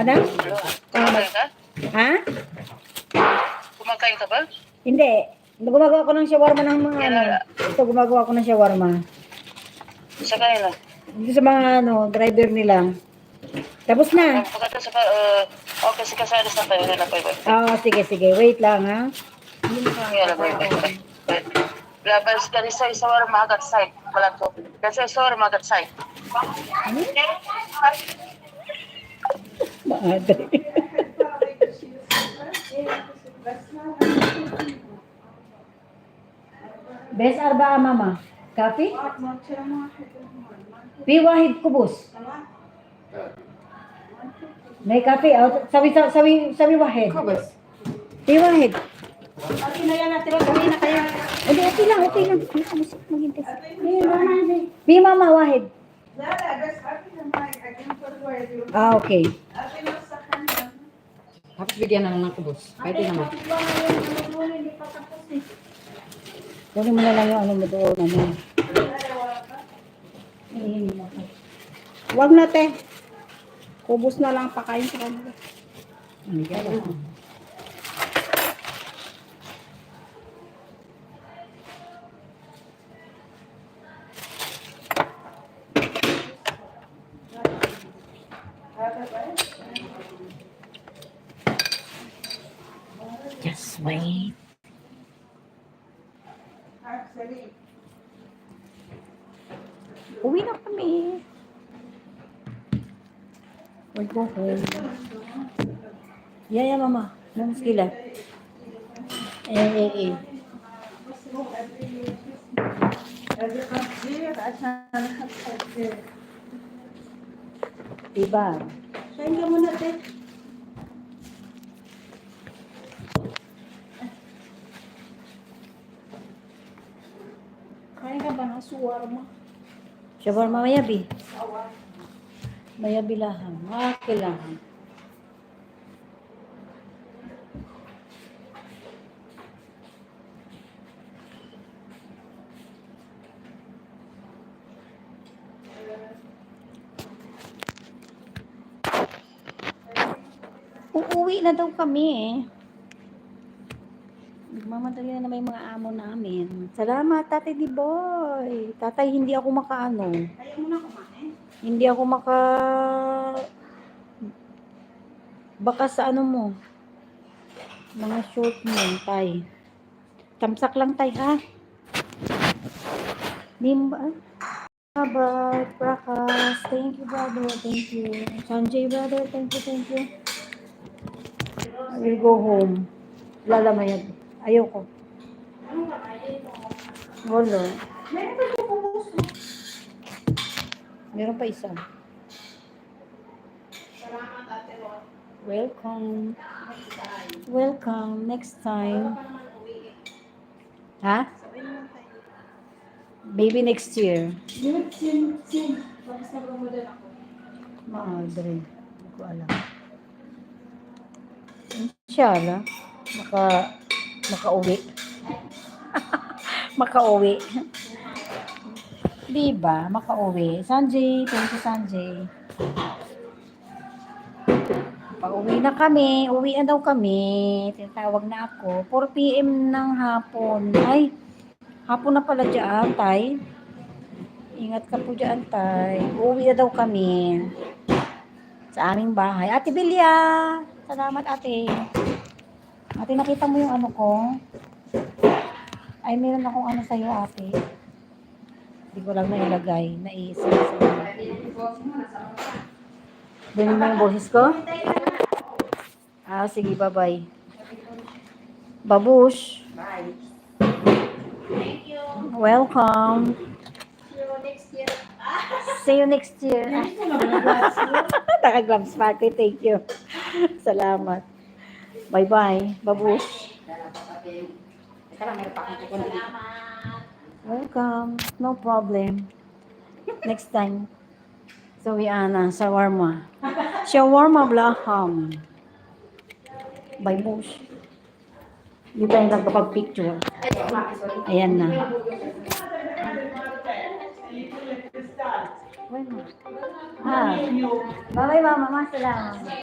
Ano? Kumakain ka? Ha? Kumakain ka ba? Hindi. Gumagawa ko ng shawarma ng mga ano. Ito, gumagawa ko ng shawarma. Sa kanila. Dito sa mga driver nila. Tapos na. Pagkatapos sa okay, sige, kasalis na tayo. Na tayo. Sige. Wait lang, ha? Yala, bye. Labas ka rin sa isawar magat site. Malato. Kasi isawar magat site. Madre. Bes arba mama. Kapi? Pi wahid kubus. May kape. Sabi wahid. Kubus. Pi wahid. Okay na yan natin. Gawin na kayo. Okay lang. Maghintay. Pi mama wahid. Okay. Tapos bigyan na lang ng kubus. Pwede naman. Kunin mo na lang yung ano mo doon. Wag na, te. Kubos na lang pakain sa kanila. Just wait. Uwi na kami. We'll go home. Yeah, mama. Nang skila. Eh. Diba? Kain ka muna, te. Kain ka ba ng suwarma? Shawarma mayabi. Mayabi lahang. Kailangan. Uuwi na daw kami eh. Nagmamadali na may mga amo namin. Salamat, Tatay Diboy. Tatay, hindi ako makaano. Ayaw mo na kumain. Hindi ako baka sa ano mo. Mga short mo, tay. Tamsak lang, tay, ha? Dimba. Bye, Prakas. Thank you, brother. Thank you. Sanjay, brother. Thank you. I will go home. Lalamayag. Ayoko. Wala. Meron pa isa. Salamat, ate Ron. Welcome. Next time. Ha? Baby next year. Sin. Tapos nag-model ako. Madre. Hindi ko alam. Inshallah. Makauwi. Makauwi. Diba? Makauwi. Sanjay. Thank you, Sanjay. Pauwi na kami. Uwi na daw kami. Tinatawag na ako. 4 p.m. ng hapon. Ay, hapon na pala dyan, tay. Ingat ka po dyan, tay. Uwi na daw kami. Sa aming bahay. Ate Bilya! Salamat, ate. Ate, nakita mo yung ano ko? Ay, meron akong ano sa'yo, ate. Hindi ko lang nailagay. Naisip sa'yo. Dinig mo yung boses ko? Sige, bye-bye. Babush. Bye. Welcome. See you next year. Naka-gloves pa ako. Thank you. Salamat. Bye-bye. Babush. Welcome. No problem. Next time. So, Ana, shawarma. Shawarma blaham. Bye, Bush. Hindi tayo nagkapag-picture. Ayan na. Bye, Mama. Bye-bye, Mama. Salamat.